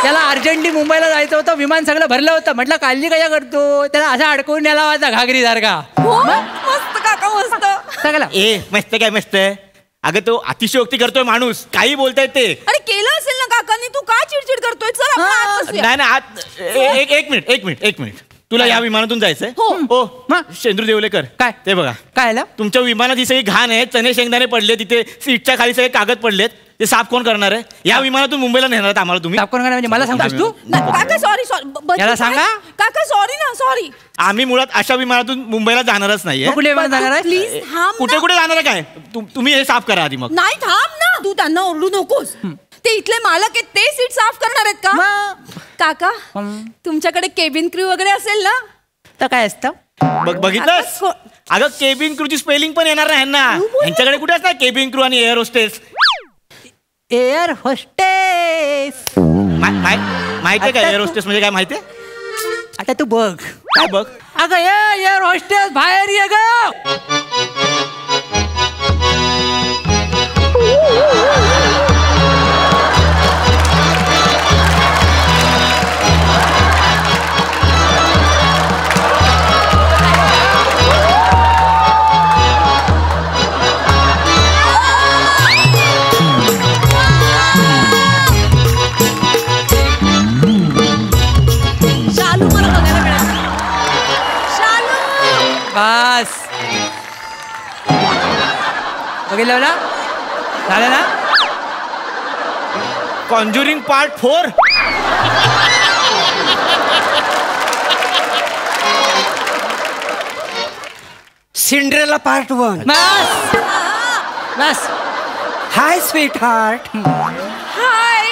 त्याला अर्जंटली मुंबईला जायचं होतं, विमान सगळं भरलं होतं. म्हटलं काळजी कशा करतो, त्याला असं अडकवून नेला होता घागरी सारखा. मस्त काका, मस्त. मस्त काय मस्त. अगं तो अतिशयोक्ती करतोय माणूस, काही बोलताय ते. अरे केलं असेल ना काकांनी, तू का चिडचिड करतोय? चल नाही एक मिनिट तुला या विमानातून जायचंय? हो. शेंद्रू देवलेकर, काय ते बघा काय तुमच्या विमानात ही सगळी घाण आहे, चणे शेंगदाणे पडले तिथे, सीटच्या खाली सगळे कागद पडलेत, ते साफ कोण करणार आहे? या विमानातून मुंबईला नेणार आम्हाला तुम्ही? साफ कोण करणार म्हणजे मला सांगतोस तू? काका सॉरी याला सांगा काका, सॉरी. आम्ही मुळात अशा विमानातून मुंबईला जाणारच नाहीये. कुठे विमान जाणार आहे? प्लीज कुठे जाणार आहे काय? तुम्ही हे साफ करा आधी. मग नाही, थांब ना, तू त्यांना ओरडू नकोस. ते इथले मालक आहेत, ते सीट साफ करणार आहेत का? काका तुमच्याकडे केबिन क्रू वगैरे असेल ना? तर काय असतं बघितलंस? अगं केबिन क्रूची स्पेलिंग पण येणार नाही ह्यांना. यांच्याकडे कुठे असणार केबिन क्रू आणि एअर होस्टेस? एअर होस्टेस माहितीये का एअर होस्टेस म्हणजे काय माहितीये? आता तू बघ. काय बघ? अगं एअर होस्टेस बाहेर ये ग. बस बघितलं ना, झालं ना? Conjuring part 4. Cinderella part 1. Bus. High sweet heart. High.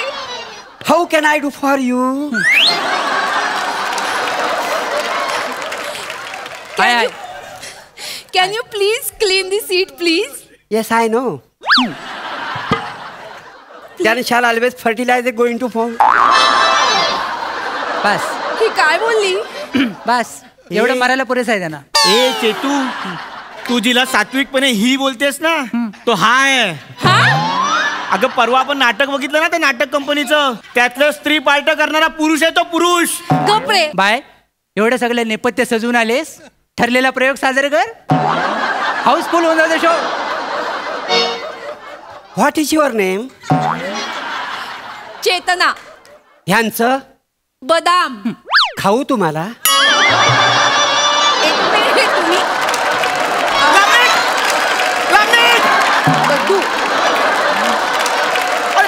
How can I do for you? Can you please clean the seat, please? Yes, I know. Then shall always fertilizer going to form. बस. ही काय बोलली? बस. एवढं मारायला पुरेसा आहे त्यांना. ए चेतू, तू जिला सात्विकपणे ही बोलतेस ना, तो हा आहे. अगं परवा आपण नाटक बघितलं ना, ते नाटक कंपनीचं, त्यातलं स्त्री पार्ट करणारा पुरुष आहे तो पुरुष. गप्रे बाय, एवढं सगळं नेपथ्य सजवून आलेस, ठरलेला प्रयोग सादर कर. हाऊसफुल होऊन जाऊ show. What is your name? Chetna. ह्यांचं बदाम. खाऊ तुम्हाला?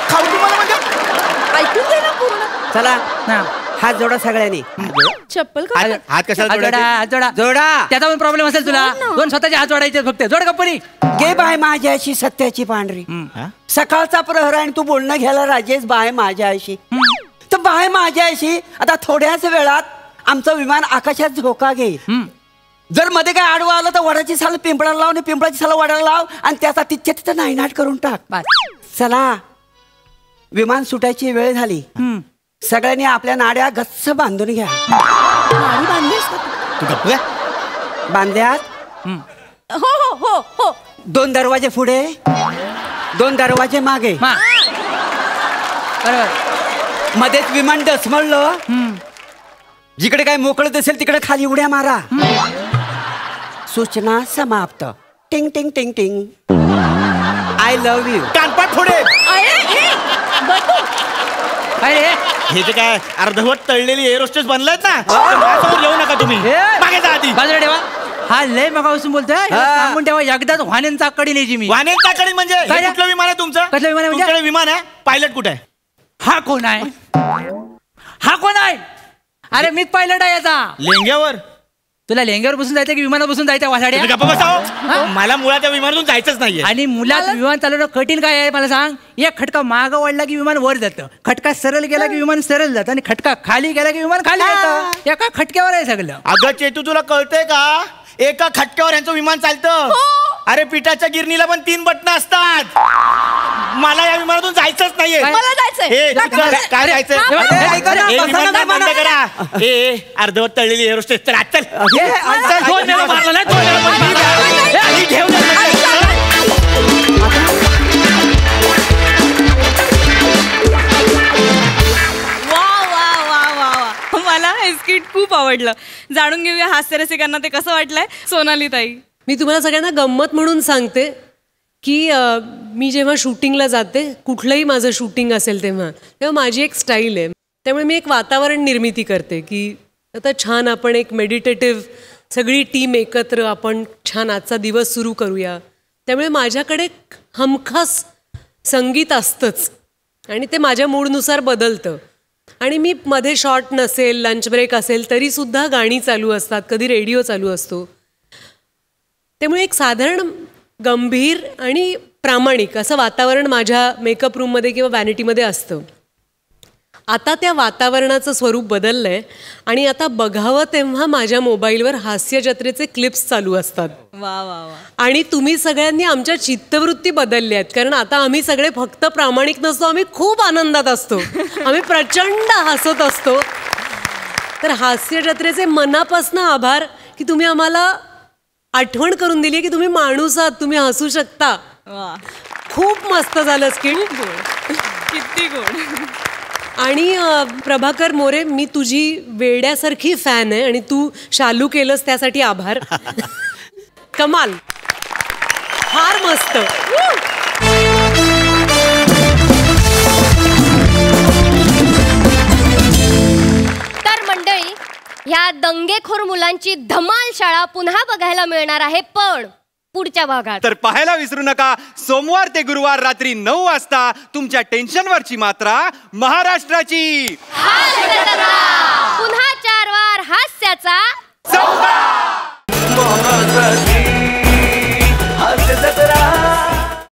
खाऊ तुम्हाला म्हणजे ऐकून घे ना पूर्ण. चला हात जोडा सगळ्यांनी. चप्पल हात कशाला जोडा जोडा. त्याचा पण प्रॉब्लेम असेल तुला, दोन स्वतःचे हात जोडायचे फक्त. जोड कंपनी. गे बाय माझ्याशी सत्याची पांढरी. सकाळचा प्रहर आणि तू बोलणं घ्यायला राजेश बाय माझ्याशी. तर बाय माझ्याशी आता थोड्याच वेळात आमचं विमान आकाशात झोका घे. जर मध्ये काय आडवं आलं तर वडाची साल पिंपळाला लाव आणि पिंपळाची साल वडाला लाव आणि त्याचा तिथच्या तिथं नायनाट करून टाक. चला, विमान सुटायची वेळ झाली. सगळ्यांनी आपल्या नाड्या गच्च बांधून घ्या. बांध्यात? हो हो हो हो. 2 दरवाजे पुढे, 2 दरवाजे मागे. मध्येच विमान डसमळलं, जिकडे काय मोकळत असेल तिकडे खाली उड्या मारा. सूचना समाप्त. टिंग टिंग टिंग टिंग. I love you. कानपाट थोडे. अरे हे जे काय अर्धवट तळलेली एअरोस्टेस बनलायत ना, माझ्यासमोर येऊ नका तुम्ही. मागे जा आधी. बाजूला ठेवा. हा लय मगापासून बोलतोय. सांगून ठेवा, एकदाच वाहनांचा कडे न्यायची मी. वाहनांचा कडे म्हणजे हे कुठलं विमान आहे तुमचं? कसलं विमान आहे म्हणजे? तुमच्याकडे विमान आहे? पायलट कुठे आहे? हा कोण आहे? हा कोण आहे? अरे मीच पायलट आहे याचा. लेंग्यावर? तुला लेंग्यावर बसून जायचं की विमानात बसून जायचं? वासाड्या, गप्प बसाव. मला मुळात त्या विमानातून जायचंच नाहीये. आणि मुलात विमान चालवणं कठीण काय आहे मला सांग. एक खटका माग वाढला की विमान वर जातं, खटका सरळ गेला की विमान सरळ जातं, आणि खटका खाली गेला की विमान खाली जातं. एका खटक्यावर आहे सगळं. अगं चेतू, तुला कळतंय का? एका खटक्यावर यांचं विमान चालतं. अरे पिठाच्या गिरणीला पण 3 बटणं असतात. मला या विमानातून जायचंच नाहीये. मला जायचंय. काय जायचंय? अर्धवट तळलेली एअरोस्टेस. तर आज मला हे स्किट खूप आवडलं. जाणून घेऊया हास्यरसिकांना ते कसं वाटलंय. सोनाली ताई, मी तुम्हाला सगळ्यांना गंमत म्हणून सांगते की मी जेव्हा शूटिंगला जाते, कुठलंही माझं शूटिंग असेल तेव्हा माझी एक स्टाईल आहे. त्यामुळे मी एक वातावरण निर्मिती करते की आता छान आपण एक मेडिटेटिव्ह सगळी टीम एकत्र आपण छान आजचा दिवस सुरू करूया. त्यामुळे माझ्याकडे हमखास संगीत असतंच आणि ते माझ्या मूडनुसार बदलतं. आणि मी मध्ये शॉर्ट नसेल, लंच ब्रेक असेल तरीसुद्धा गाणी चालू असतात, कधी रेडिओ चालू असतो. त्यामुळे एक साधारण गंभीर आणि प्रामाणिक असं वातावरण माझ्या मेकअप रूममध्ये किंवा वॅनिटीमध्ये असतं. आता त्या वातावरणाचं स्वरूप बदललं आहे आणि आता बघावं तेव्हा माझ्या मोबाईलवर हास्य जत्रेचे क्लिप्स चालू असतात. वा वा वा. आणि तुम्ही सगळ्यांनी आमच्या चित्तवृत्ती बदलल्या आहेत, कारण आता आम्ही सगळे फक्त प्रामाणिक नसतो, आम्ही खूप आनंदात असतो, आम्ही प्रचंड हसत असतो. तर हास्य जत्रेचे मनापासून आभार की तुम्ही आम्हाला आठवण करून दिली की तुम्ही माणूस आहात, तुम्ही हसू शकता. खूप मस्त झालं स्किट. किती गोड. आणि प्रभाकर मोरे, मी तुझी वेड्यासारखी फॅन आहे आणि तू शालू केलंस त्यासाठी आभार. कमाल, फार मस्त. तर मंडळी, ह्या दंगेखोर मुलांची धमाल शाळा पुन्हा बघायला मिळणार आहे, पण पुढच्या भागात. तर पाहायला विसरू नका, सोमवार ते गुरुवार रात्री 9 वाजता तुमच्या टेन्शनवरची मात्रा महाराष्ट्राची. पुन्हा 4 वार हास्याचा